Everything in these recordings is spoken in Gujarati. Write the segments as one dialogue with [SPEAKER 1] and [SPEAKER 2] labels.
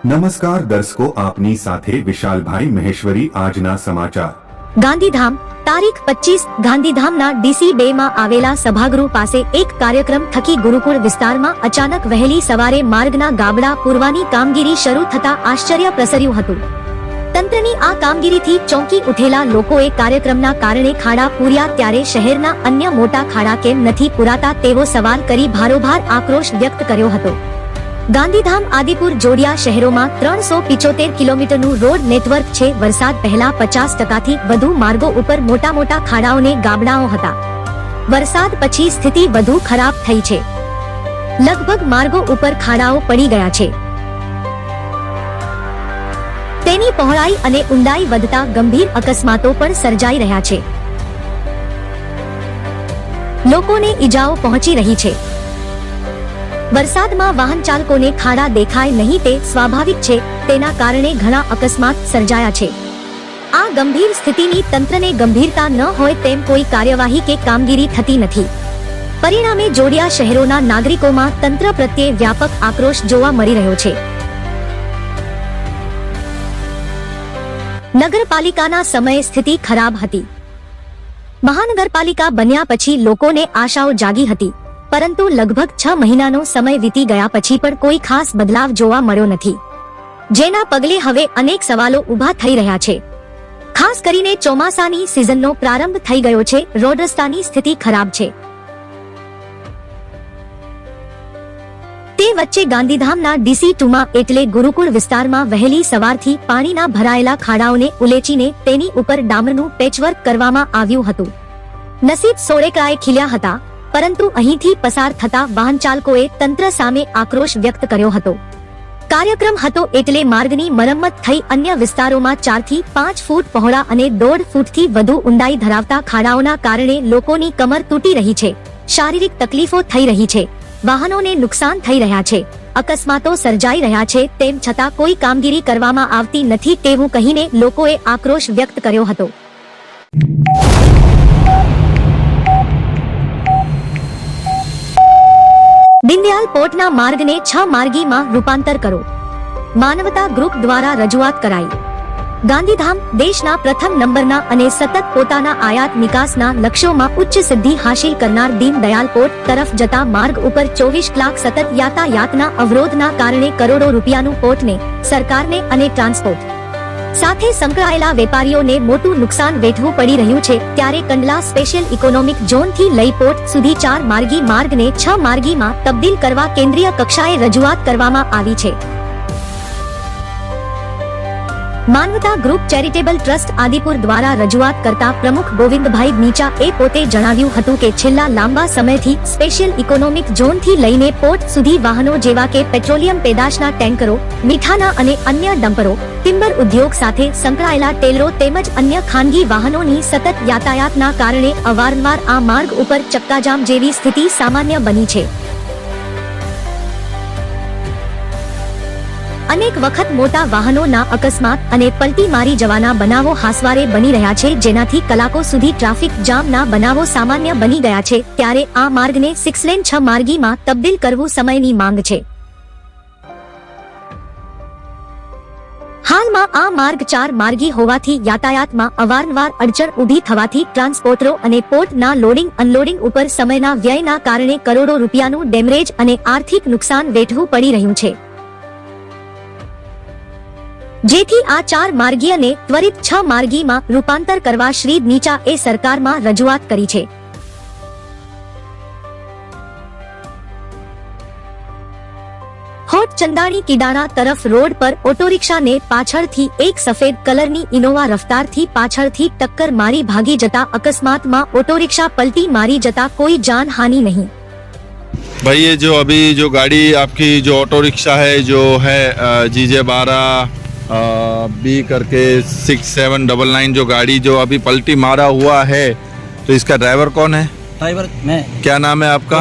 [SPEAKER 1] નમસ્કાર દર્શકો, આપની સાથે વિશાલભાઈ મહેશ્વરી। આજના સમાચાર।
[SPEAKER 2] ગાંધીધામ તારીખ 25 ગાંધીધામના DC2 માં આવેલા સભાગૃહ પાસે એક કાર્યક્રમ થકી ગુરુકુળ વિસ્તારમાં અચાનક વહેલી સવારે માર્ગના ગાબડા પૂરવાની કામગીરી શરૂ થતા આશ્ચર્ય પ્રસર્યું હતું। તંત્રની આ કામગીરીથી ચોંકી ઉઠેલા લોકોએ કાર્યક્રમના કારણે ખાડા પૂર્યા ત્યારે શહેરના અન્ય મોટા ખાડા કેમ નથી પૂરાતા તેવો સવાલ કરી ભારોભાર આક્રોશ વ્યક્ત કર્યો હતો। ગાંધીધામ આદિપુર જોડિયા શહેરોમાં 375 કિલોમીટરનું રોડ નેટવર્ક છે। વરસાદ પહેલા 50% થી વધુ માર્ગો ઉપર મોટા ખાડાઓને ગાબડાઓ હતા। વરસાદ પછી સ્થિતિ વધુ ખરાબ થઈ છે। લગભગ માર્ગો ઉપર ખાડાઓ પડી ગયા છે। તેની પહોળાઈ અને ઊંડાઈ વધતા ગંભીર અકસ્માતો પણ સર્જાઈ રહ્યા છે। લોકોને ઈજાઓ પહોંચી રહી છે। વરસાદમાં વાહન ચાલકોને ખાડા દેખાય નહીં તે સ્વાભાવિક છે, તેના કારણે ઘણા અકસ્માત સર્જાયા છે। આ ગંભીર સ્થિતિની તંત્રને ગંભીરતા ન હોય તેમ કોઈ કાર્યવાહી કે કામગીરી થતી નથી। પરિણામે જોડિયા શહેરોના નાગરિકોમાં તંત્ર પ્રત્યે વ્યાપક આક્રોશ જોવા મળી રહ્યો છે। નગરપાલિકાના સમયે સ્થિતિ ખરાબ હતી। મહાનગરપાલિકા બન્યા પછી લોકોને આશાઓ જાગી હતી, પરંતુ લગભગ 6 મહિનાનો સમય વીતી ગયા પછી પણ કોઈ ખાસ બદલાવ જોવા મળ્યો નથી, જેના પગલે હવે અનેક સવાલો ઊભા થઈ રહ્યા છે। ખાસ કરીને ચોમાસાની સિઝનનો પ્રારંભ થઈ ગયો છે। રોડ રસ્તાની સ્થિતિ ખરાબ છે। તે વચ્ચે ગાંધીધામના DC2માં એટલે ગુરુકુળ વિસ્તારમાં વહેલી સવારથી પાણીના ભરાયેલા ખાડાઓને ઉલેચીને તેની ઉપર ડામરનું પેચવર્ક કરવામાં આવ્યું હતું। નસીબ સોળેકરાએ ખીલ્યા હતા, પરંતુ અહીંથી પસાર થતા વાહન ચાલકોએ તંત્ર સામે આક્રોશ વ્યક્ત કર્યો હતો। કાર્યક્રમ હતો એટલે માર્ગની મરમ્મત થઈ। અન્ય વિસ્તારોમાં 4 થી 5 ફૂટ પહોળા અને 1.5 ફૂટથી વધુ ઊંડાઈ ધરાવતા ખાડાઓના કારણે લોકોની કમર તૂટી રહી છે, શારીરિક તકલીફો થઈ રહી છે, વાહનોને નુકસાન થઈ રહ્યા છે, અકસ્માતો સર્જાઈ રહ્યા છે, તેમ છતાં કોઈ કામગીરી કરવામાં આવતી નથી તેવું કહીને લોકોએ આક્રોશ વ્યક્ત કર્યો હતો। દીનદયાલ પોર્ટના માર્ગને 6 માર્ગીમાં રૂપાંતર કરો। માનવતા ગ્રુપ દ્વારા રજૂઆત કરાઈ। ગાંધીધામ દેશના પ્રથમ નંબરના અને સતત પોતાના આયાત નિકાસના લક્ષ્યોમાં ઉચ્ચ સિદ્ધિ હાંસિલ કરનાર દીનદયાલ પોર્ટ તરફ જતા માર્ગ ઉપર 24 કલાક સતત યાતાયાતના અવરોધના કારણે કરોડો રૂપિયાનું પોર્ટને, સરકારને અને ટ્રાન્સપોર્ટ સાથે સંકળાયેલા વેપારીઓને મોટું નુકસાન વેઠવું પડી રહ્યું છે। ત્યારે કંડલા સ્પેશિયલ ઇકોનોમિક ઝોનથી લઈ પોર્ટ સુધી 4 માર્ગી માર્ગને 6 માર્ગીમાં તબદીલ કરવા કેન્દ્રીય કક્ષાએ રજૂઆત કરવામાં આવી છે। માનવતા ગ્રુપ ચેરિટેબલ ટ્રસ્ટ આદિપુર દ્વારા રજૂઆત કરતા પ્રમુખ ગોવિંદભાઈ નીચા એ પોતે જણાવ્યું હતું કે છેલ્લા લાંબા સમયથી સ્પેશિયલ ઇકોનોમિક ઝોનથી લઈને પોર્ટ સુધી વાહનો જેવા કે પેટ્રોલિયમ પેદાશના ટેન્કરો, મીઠાના અને અન્ય ડમ્પરો, ટિમ્બર ઉદ્યોગ સાથે સંકળાયેલા ટેલરો તેમજ અન્ય ખાનગી વાહનોની સતત યાતાયાતના કારણે અવારનવાર આ માર્ગ ઉપર ચક્કાજામ જેવી સ્થિતિ સામાન્ય બની છે। અનેક વખત મોટા વાહનોના અકસ્માત અને પલટી મારી જવાના બનાવો હાસવારે બની રહ્યા છે, જેનાથી કલાકો સુધી ટ્રાફિક જામના બનાવો સામાન્ય બની ગયા છે। ત્યારે આ માર્ગને 6 લેન 6 માર્ગીમાં તબદીલ કરવું સમયની માંગ છે। હાલમાં આ માર્ગ 4 માર્ગી હોવાથી યાતાયાતમાં અવારનવાર અડચણ ઊભી થવાથી ટ્રાન્સપોર્ટરો અને પોર્ટના લોડિંગ અનલોડિંગ ઉપર સમયના વ્યયના કારણે કરોડો રૂપિયાનું ડેમેજ અને આર્થિક નુકસાન વેઠવું પડી રહ્યું છે। જેથી આ 4 માર્ગીયને ત્વરિત 6 માર્ગીમાં રૂપાંતર કરવા શ્રી નીચા એ સરકારમાં રજૂઆત કરી છે। હોટ ચંદાણી કિડાણા તરફ રોડ પર ઓટોરિક્ષાને પાછળથી એક સફેદ કલરની ઇનોવા રફતારથી પાછળથી ટક્કર મારી भागी જતા અકસ્માતમાં ઓટોરિક્ષા પલટી मारी जता कोई जानहानि नहीं।
[SPEAKER 3] भाई ये जो अभी जो गाड़ी आपकी जो ऑटो रिक्शा है जो है GJ12 B करके 6799 जो गाड़ी जो अभी पलटी मारा हुआ है, तो इसका ड्राइवर कौन है?
[SPEAKER 4] ड्राइवर मैं।
[SPEAKER 3] क्या नाम है आपका?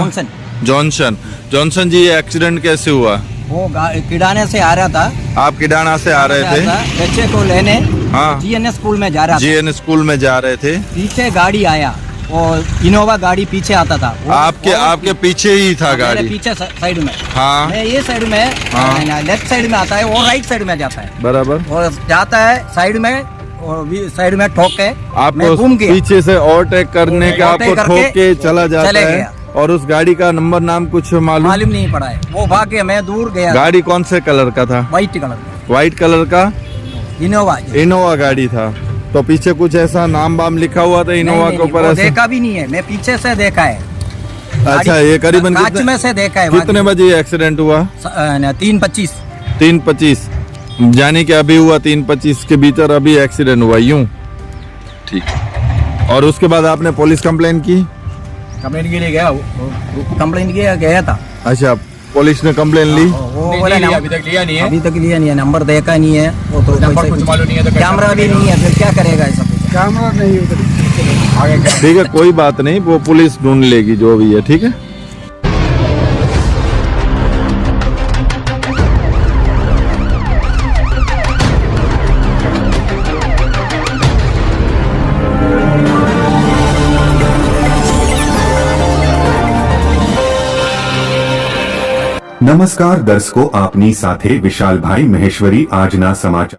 [SPEAKER 3] जॉनसन। जॉनसन जी, ये एक्सीडेंट कैसे हुआ?
[SPEAKER 4] वो किडाने से आ रहा था।
[SPEAKER 3] आप किडाना से आ रहे थे?
[SPEAKER 4] बच्चे को लेने।
[SPEAKER 3] हाँ।
[SPEAKER 4] GN स्कूल में जा रहा था।
[SPEAKER 3] GN स्कूल में जा रहे थे।
[SPEAKER 4] पीछे गाड़ी आया वो इनोवा गाड़ी पीछे आता था
[SPEAKER 3] आपके पीछे ही था
[SPEAKER 4] मेरे
[SPEAKER 3] गाड़ी।
[SPEAKER 4] पीछे साइड में।
[SPEAKER 3] हाँ।
[SPEAKER 4] मैं ये साइड में
[SPEAKER 3] हाँ।
[SPEAKER 4] लेफ्ट साइड में आता है, वो राइट साइड में जाता है।
[SPEAKER 3] बराबर।
[SPEAKER 4] और जाता है साइड में, और भी साइड में ठोक के मैं
[SPEAKER 3] आपको
[SPEAKER 4] घूम गया।
[SPEAKER 3] पीछे से ओवरटेक करने का
[SPEAKER 4] ओवरटेक
[SPEAKER 3] आपको
[SPEAKER 4] करके
[SPEAKER 3] ठोक के चला जाता
[SPEAKER 4] चले
[SPEAKER 3] है।
[SPEAKER 4] गया।
[SPEAKER 3] और उस गाड़ी का नंबर नाम कुछ मालूम?
[SPEAKER 4] मालूम नहीं पड़ा है, वो भाग गया, मैं दूर गया।
[SPEAKER 3] गाड़ी कौन से कलर का था?
[SPEAKER 4] व्हाइट कलर का
[SPEAKER 3] व्हाइट कलर का
[SPEAKER 4] इनोवा।
[SPEAKER 3] इनोवा गाड़ी था। तो पीछे कुछ ऐसा नाम बाम लिखा हुआ था इनोवा के ऊपर? ऐसा
[SPEAKER 4] देखा भी नहीं है, मैं पीछे से देखा है।
[SPEAKER 3] अच्छा, ये करीबन
[SPEAKER 4] कांच में से देखा है।
[SPEAKER 3] कितने बजे एक्सीडेंट हुआ?
[SPEAKER 4] 3:25।
[SPEAKER 3] 3:25 यानी कि अभी हुआ 3:25 के भीतर अभी एक्सीडेंट हुआ यूं? ठीक। और उसके बाद आपने पुलिस कंप्लेन की?
[SPEAKER 4] कंप्लेंट के लिए गया, कंप्लेंट किया गया था।
[SPEAKER 3] अच्छा, पुलिस ने कंप्लेन ली?
[SPEAKER 4] वो बोला अभी तक लिया नहीं है, नंबर देखा नहीं है, वो तो
[SPEAKER 5] नंबर कुछ मालूम नहीं है, तो
[SPEAKER 4] कैमरा भी नहीं है, फिर क्या करेगा ऐसा कुछ?
[SPEAKER 5] कैमरा नहीं उधर।
[SPEAKER 3] ठीक है, कोई बात नहीं, वो पुलिस ढूंढ लेगी जो भी है। ठीक है।
[SPEAKER 1] નમસ્કાર દર્શકો, આપની સાથે વિશાલભાઈ મહેશ્વરી આજના સમાચાર।